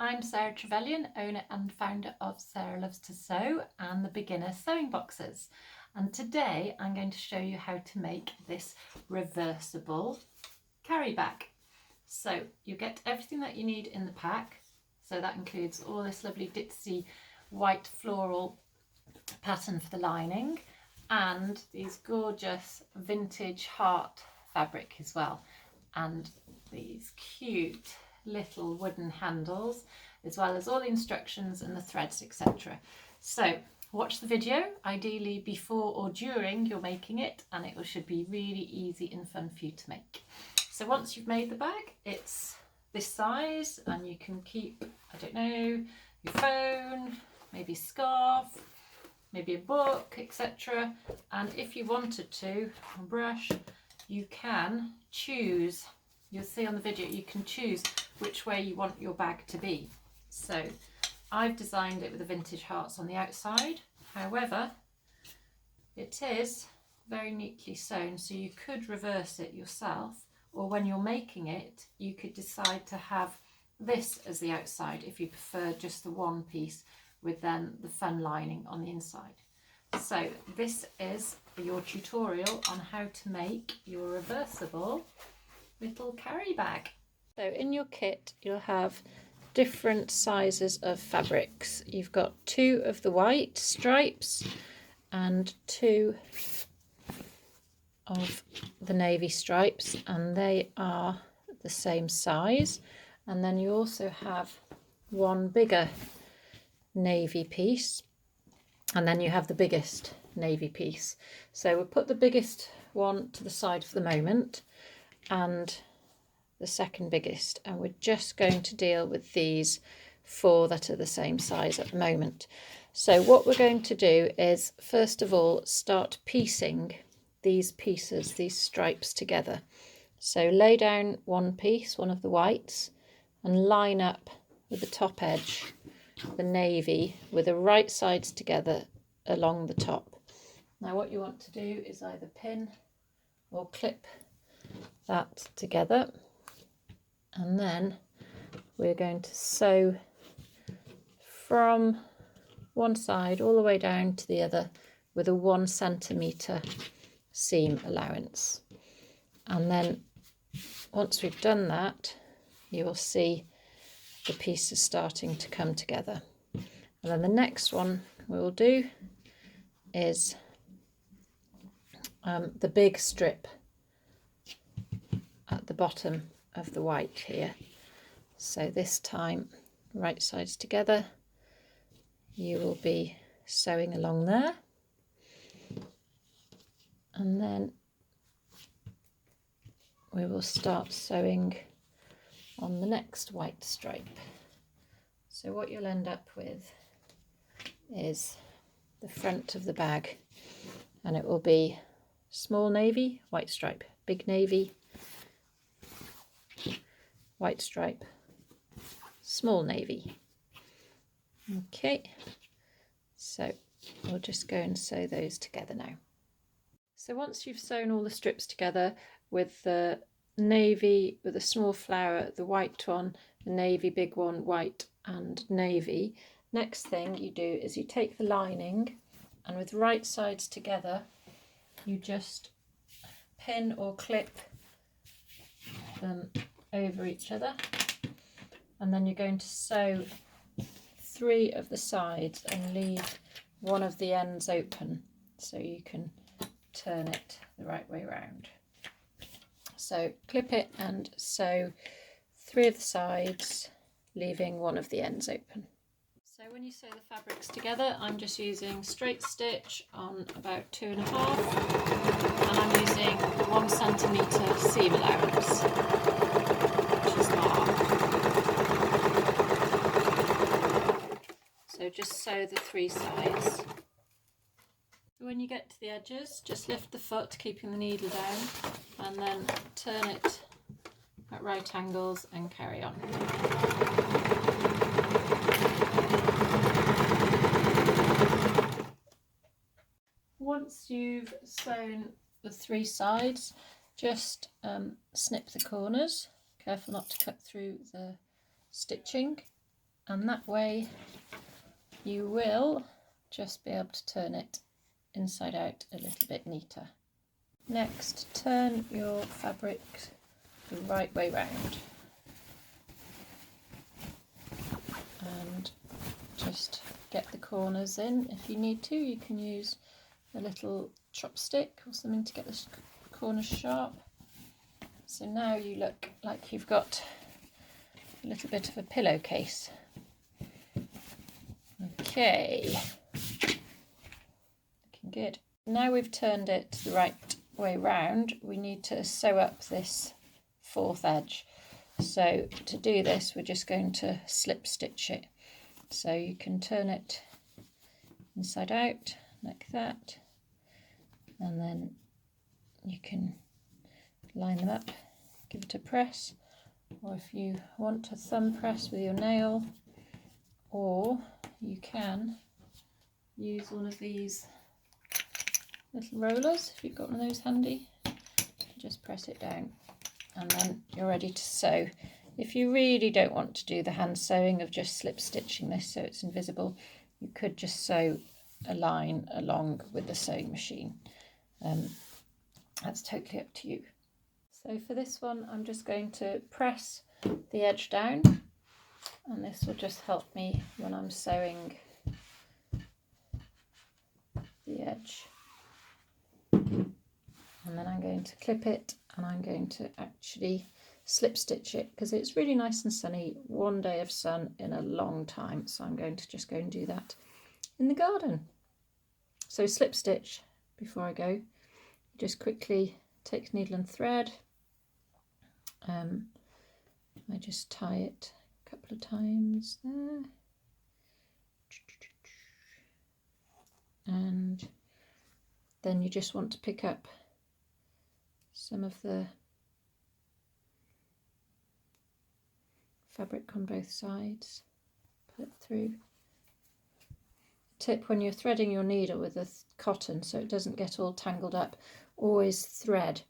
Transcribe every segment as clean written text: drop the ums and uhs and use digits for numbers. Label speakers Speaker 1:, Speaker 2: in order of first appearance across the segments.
Speaker 1: I'm Sarah Trevelyan, owner and founder of Sarah Loves to Sew and the Beginner Sewing Boxes. And today I'm going to show you how to make this reversible carry bag. So you get everything that you need in the pack. So that includes all this lovely ditzy white floral pattern for the lining and these gorgeous vintage heart fabric as well, and these cute little wooden handles, as well as all the instructions and the threads, etc. So watch the video, ideally before or during you're making it, and it should be really easy and fun for you to make. So once you've made the bag, it's this size, and you can keep, I don't know, your phone, maybe a scarf, maybe a book, etc. And if you wanted to, a brush, you can choose, you'll see on the video, you can choose which way you want your bag to be. So I've designed it with the vintage hearts on the outside. However, it is very neatly sewn, so you could reverse it yourself, or when you're making it, you could decide to have this as the outside if you prefer just the one piece with then the fun lining on the inside. So this is your tutorial on how to make your reversible little carry bag. So in your kit you'll have different sizes of fabrics. You've got 2 of the white stripes and 2 of the navy stripes, and they are the same size. And then you also have one bigger navy piece, and then you have the biggest navy piece. So we'll put the biggest one to the side for the moment and the second biggest, and we're just going to deal with these 4 that are the same size at the moment. So what we're going to do is first of all start piecing these pieces, these stripes together. So lay down one piece, one of the whites, and line up with the top edge, the navy, with the right sides together along the top. Now what you want to do is either pin or clip that together, and then we're going to sew from one side all the way down to the other with a 1 centimetre seam allowance. And then once we've done that, you will see the pieces starting to come together. And then the next one we will do is the big strip at the bottom of the white here. So this time, right sides together, you will be sewing along there, and then we will start sewing on the next white stripe. So what you'll end up with is the front of the bag, and it will be small navy, white stripe, big navy, white stripe, small navy. Okay, so we'll just go and sew those together now. So once you've sewn all the strips together with the navy with a small flower, the white one, the navy big one, white and navy, next thing you do is you take the lining, and with right sides together you just pin or clip them over each other, and then you're going to sew 3 of the sides and leave one of the ends open so you can turn it the right way around. So clip it and sew 3 of the sides, leaving one of the ends open. So when you sew the fabrics together, I'm just using straight stitch on about 2.5, and I'm using 1 centimetre seam allowance, which is half. So just sew the 3 sides. When you get to the edges, just lift the foot, keeping the needle down, and then turn it at right angles and carry on. Once you've sewn the 3 sides, just snip the corners, careful not to cut through the stitching, and that way you will just be able to turn it inside out a little bit neater. Next, turn your fabric the right way round and just get the corners in. If you need to, you can use a little chopstick or something to get the corners sharp. So now you look like you've got a little bit of a pillowcase. Okay, looking good. Now we've turned it the right way round, we need to sew up this fourth edge. So to do this, we're just going to slip stitch it. So you can turn it inside out like that, and then you can line them up, give it a press, or if you want to thumb press with your nail, or you can use one of these little rollers if you've got one of those handy. Just press it down and then you're ready to sew. If you really don't want to do the hand sewing of just slip stitching this so it's invisible, you could just sew a line along with the sewing machine. That's totally up to you. So for this one, I'm just going to press the edge down, and this will just help me when I'm sewing the edge. And then I'm going to clip it, and I'm going to actually slip stitch it because it's really nice and sunny, one day of sun in a long time. So I'm going to just go and do that in the garden. So slip stitch before I go. Just quickly take needle and thread. I just tie it a couple of times there. And then you just want to pick up some of the fabric on both sides, pull it through. Tip when you're threading your needle with the cotton so it doesn't get all tangled up, always thread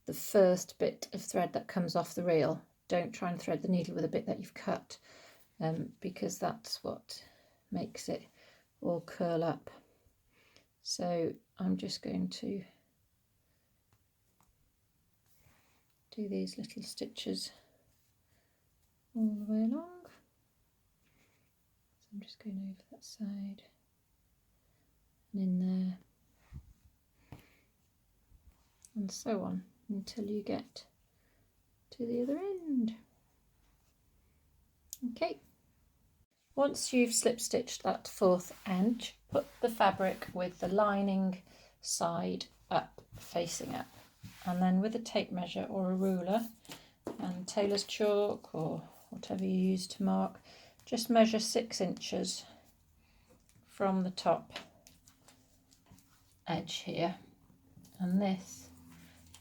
Speaker 1: the first bit of thread that comes off the reel. Don't try and thread the needle with a bit that you've cut, because that's what makes it all curl up. So I'm just going to do these little stitches all the way along. So I'm just going over that side and in there, and so on until you get to the other end. Okay, once you've slip stitched that fourth edge, put the fabric with the lining side up, facing up, and then with a tape measure or a ruler and tailor's chalk or whatever you use to mark, just measure 6 inches from the top edge here, and this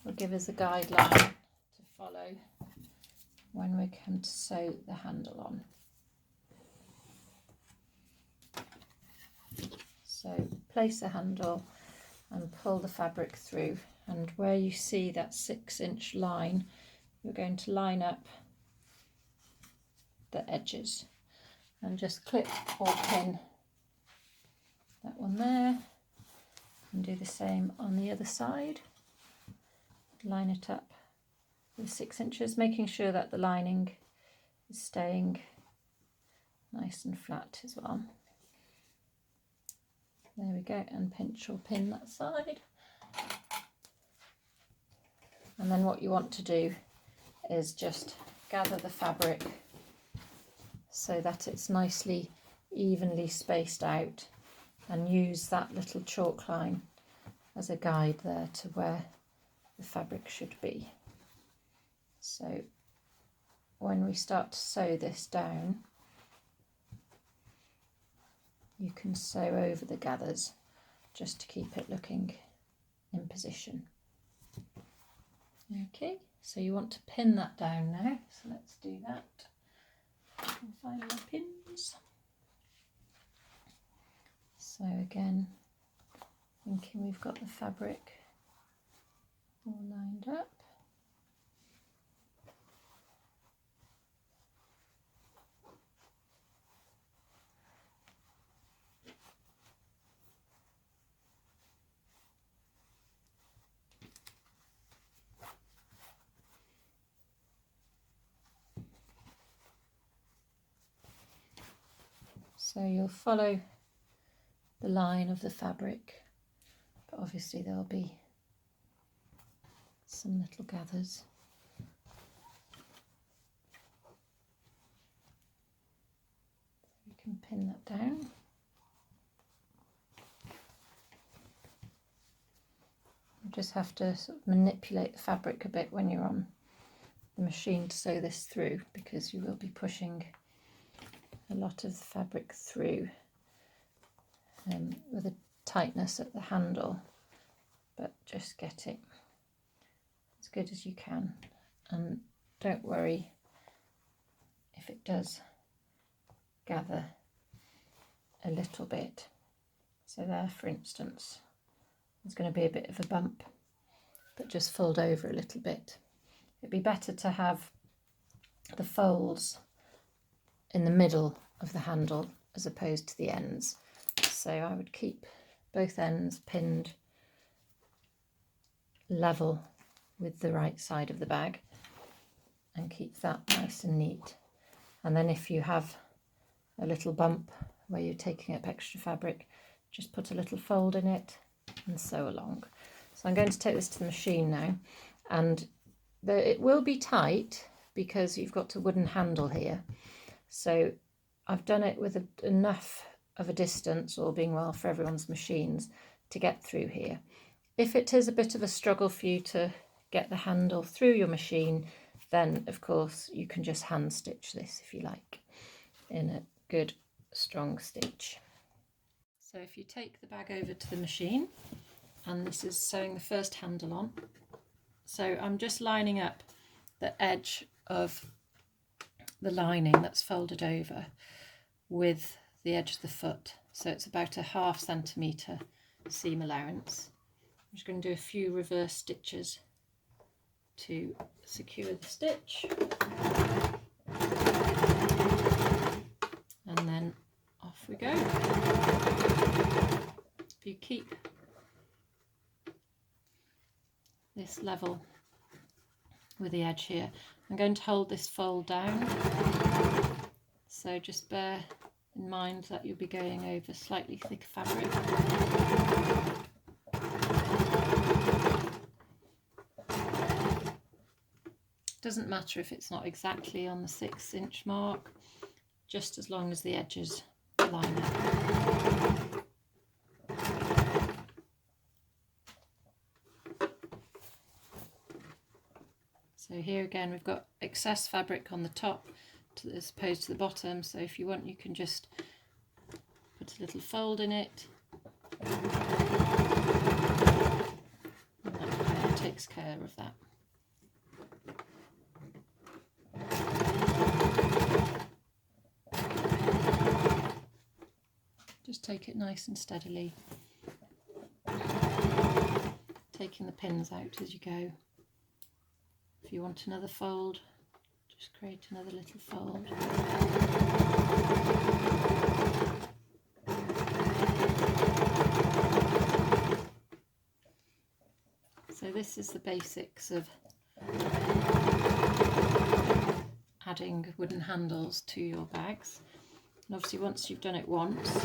Speaker 1: will give us a guideline to follow when we come to sew the handle on. So place the handle and pull the fabric through, and where you see that 6-inch line, you're going to line up the edges and just clip or pin that one there, and do the same on the other side. Line it up with 6 inches, making sure that the lining is staying nice and flat as well. There we go, and pinch or pin that side. And then what you want to do is just gather the fabric so that it's nicely evenly spaced out, and use that little chalk line as a guide there to where the fabric should be. So when we start to sew this down, you can sew over the gathers just to keep it looking in position. Okay, so you want to pin that down now, so let's do that. And find my pins. So again, thinking we've got the fabric all lined up. So you'll follow the line of the fabric, but obviously there'll be some little gathers. You can pin that down. You just have to sort of manipulate the fabric a bit when you're on the machine to sew this through, because you will be pushing a lot of the fabric through with a tightness at the handle, but just get it as good as you can, and don't worry if it does gather a little bit. So there, for instance, there's going to be a bit of a bump, but just fold over a little bit. It'd be better to have the folds in the middle of the handle as opposed to the ends. So I would keep both ends pinned level with the right side of the bag and keep that nice and neat. And then if you have a little bump where you're taking up extra fabric, just put a little fold in it and sew along. So I'm going to take this to the machine now, and it will be tight because you've got a wooden handle here. So I've done it with enough of a distance, all being well for everyone's machines, to get through here. If it is a bit of a struggle for you to get the handle through your machine, then of course you can just hand stitch this if you like in a good strong stitch. So if you take the bag over to the machine, and this is sewing the first handle on, so I'm just lining up the edge of the lining that's folded over with the edge of the foot, so it's about a ½ centimetre seam allowance. I'm just going to do a few reverse stitches to secure the stitch, and then off we go. If you keep this level with the edge here, I'm going to hold this fold down, so just bear in mind that you'll be going over slightly thicker fabric. Doesn't matter if it's not exactly on the 6-inch mark, just as long as the edges line up. So here again we've got excess fabric on the top as opposed to the bottom, so if you want you can just put a little fold in it, and that takes care of that. Just take it nice and steadily, taking the pins out as you go. If you want another fold, just create another little fold. So this is the basics of adding wooden handles to your bags. And obviously once you've done it once, you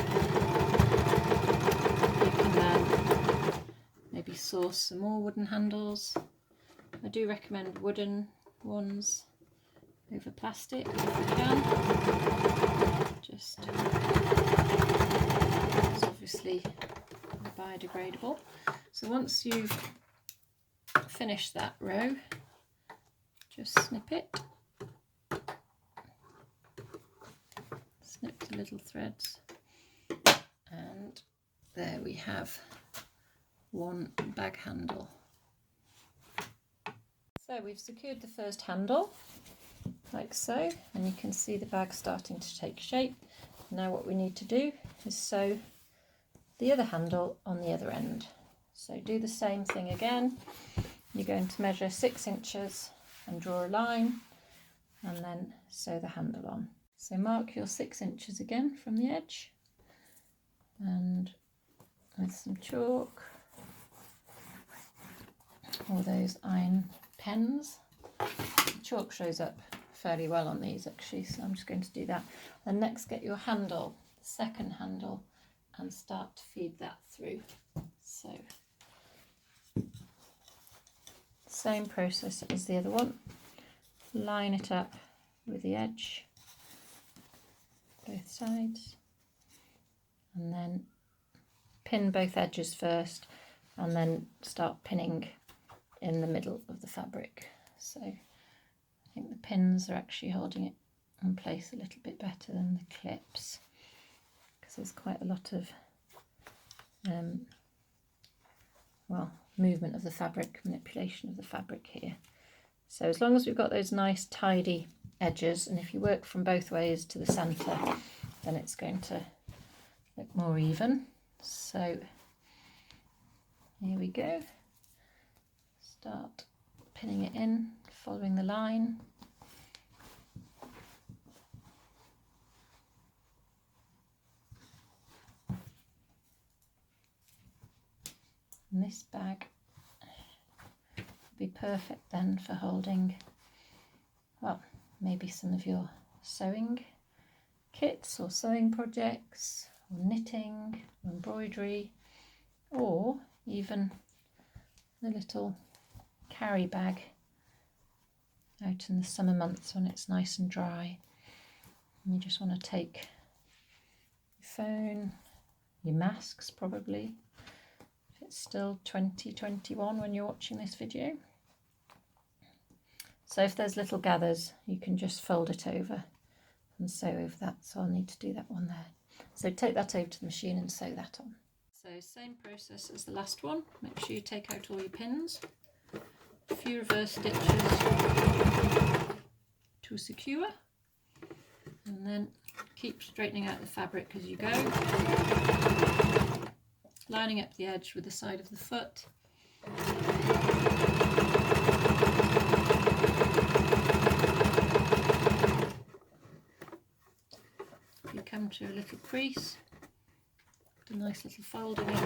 Speaker 1: can then maybe source some more wooden handles. I do recommend wooden ones over plastic if you can. Just, it's obviously biodegradable. So once you've finished that row, just snip it. Snip the little threads, and there we have one bag handle. So we've secured the first handle like so, and you can see the bag starting to take shape. Now what we need to do is sew the other handle on the other end. So do the same thing again. You're going to measure 6 inches and draw a line, and then sew the handle on. So mark your 6 inches again from the edge, and with some chalk or those iron pens. The chalk shows up fairly well on these actually, so I'm just going to do that. And next get your handle. second handle and start to feed that through. So same process as the other one. Line it up with the edge, both sides, and then pin both edges first and then start pinning in the middle of the fabric. So I think the pins are actually holding it in place a little bit better than the clips, because there's quite a lot of movement of the fabric, manipulation of the fabric here. So as long as we've got those nice tidy edges, and if you work from both ways to the centre, then it's going to look more even. So here we go. Start pinning it in, following the line. And this bag would be perfect then for holding, well, maybe some of your sewing kits or sewing projects, or knitting, or embroidery, or even the little carry bag out in the summer months when it's nice and dry. And you just want to take your phone, your masks probably, if it's still 2021 when you're watching this video. So if there's little gathers, you can just fold it over and sew over that. So I'll need to do that one there. So take that over to the machine and sew that on. So same process as the last one. Make sure you take out all your pins. A few reverse stitches to secure, and then keep straightening out the fabric as you go, lining up the edge with the side of the foot. If you come to a little crease, put a nice little folding in.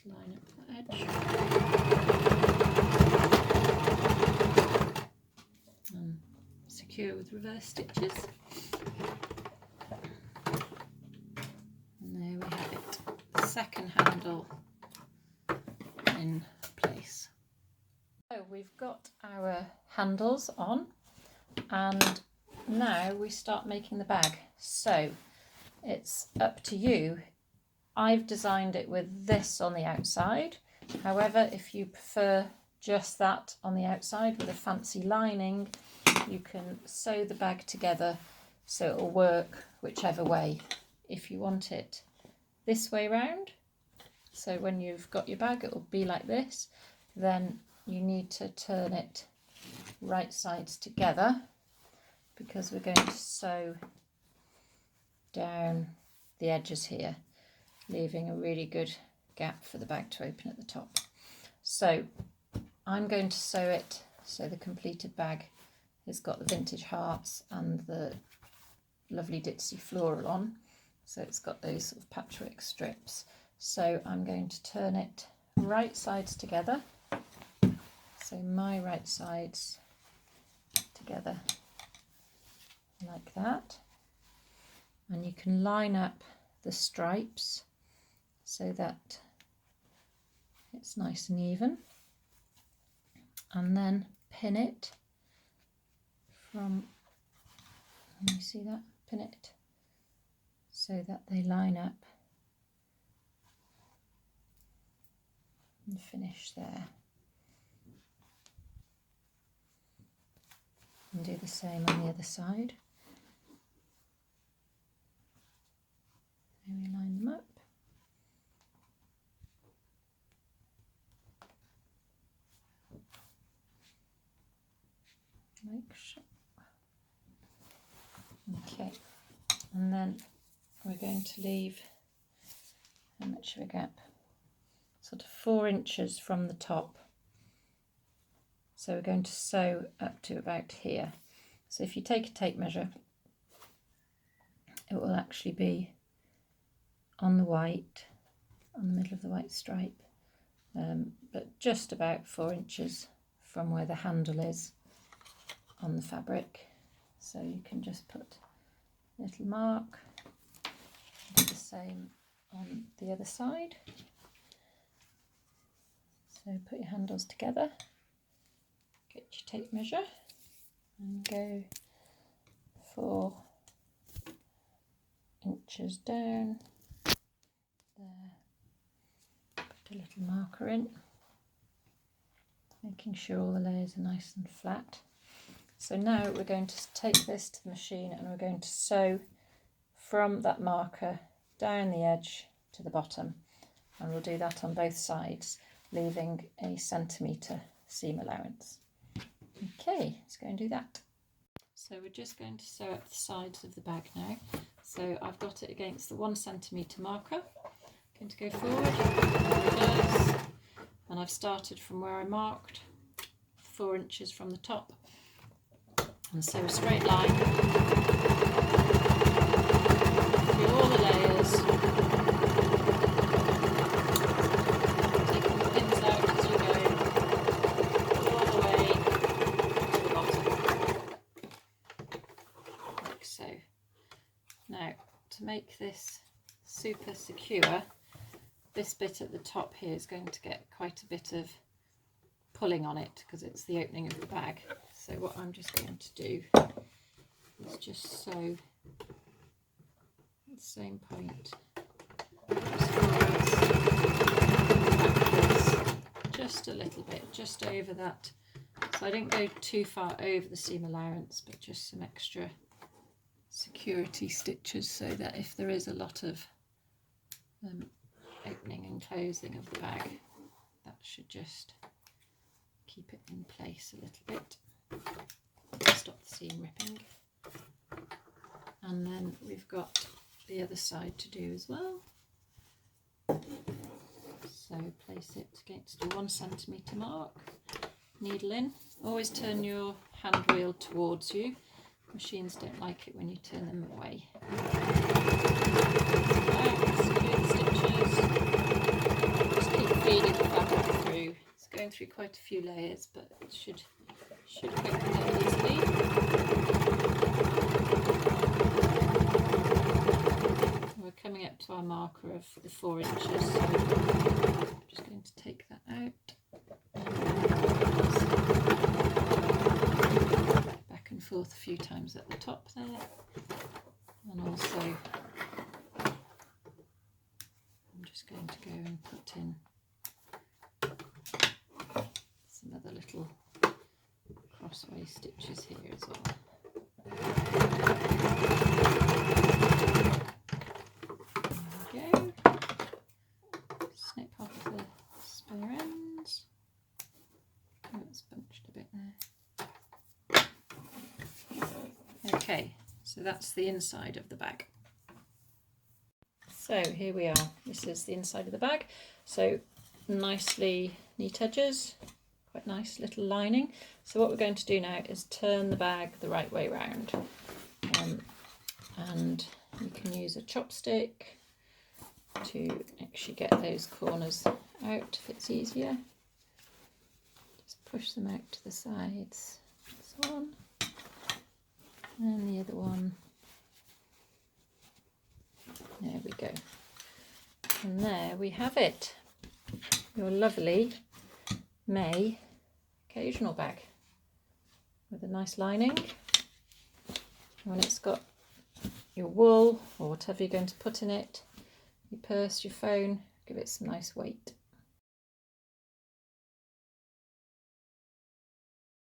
Speaker 1: Line up that edge and secure with reverse stitches, and there we have it, the second handle in place. So we've got our handles on, and now we start making the bag. So it's up to you. I've designed it with this on the outside. However, if you prefer just that on the outside with a fancy lining, you can sew the bag together so it will work whichever way. If you want it this way round, so when you've got your bag it will be like this, then you need to turn it right sides together, because we're going to sew down the edges here, leaving a really good gap for the bag to open at the top. So I'm going to sew it so the completed bag has got the vintage hearts and the lovely ditzy floral on, so it's got those sort of patchwork strips. So I'm going to turn it right sides together, so my right sides together like that, and you can line up the stripes so that it's nice and even, and then pin it from, can you see that? Pin it so that they line up and finish there, and do the same on the other side. There make sure. Okay, and then we're going to leave, how much of a gap? Sort of 4 inches from the top. So we're going to sew up to about here. So if you take a tape measure, it will actually be on the white, on the middle of the white stripe, but just about 4 inches from where the handle is on the fabric. So you can just put a little mark, do the same on the other side. So put your handles together, get your tape measure and go 4 inches down there. Put a little marker in, making sure all the layers are nice and flat. So now we're going to take this to the machine and we're going to sew from that marker down the edge to the bottom, and we'll do that on both sides, leaving a centimetre seam allowance. Okay, let's go and do that. So we're just going to sew up the sides of the bag now. So I've got it against the 1 centimetre marker. I'm going to go forward, reverse, and I've started from where I marked, 4 inches from the top, and sew a straight line through all the layers, taking the pins out as you go, all the way to the bottom, like so. Now, to make this super secure, this bit at the top here is going to get quite a bit of pulling on it because it's the opening of the bag. So what I'm just going to do is just sew at the same point just a little bit, just over that. So I didn't go too far over the seam allowance, but just some extra security stitches so that if there is a lot of opening and closing of the bag, that should just keep it in place a little bit, stop the seam ripping. And then we've got the other side to do as well. So place it against the 1 centimetre mark, needle in. Always turn your hand wheel towards you. Machines don't like it when you turn them away. Secure the stitches. Just keep feeding the fabric through. It's going through quite a few layers, but it should quicken it easily. We're coming up to our marker of the 4 inches, so I'm just going to take that out. Back and forth a few times at the top there, and also I'm just going to go and put in some other little crossway stitches here as well. There we go. Snip off the spare ends. Oh, it's bunched a bit there. Okay, so that's the inside of the bag. So here we are. This is the inside of the bag. So nicely neat edges, quite nice little lining. So what we're going to do now is turn the bag the right way round, and you can use a chopstick to actually get those corners out if it's easier. Just push them out to the sides. This one and the other one. There we go. And there we have it. Your lovely May occasional bag with a nice lining. When it's got your wool or whatever you're going to put in it, your purse, your phone, give it some nice weight.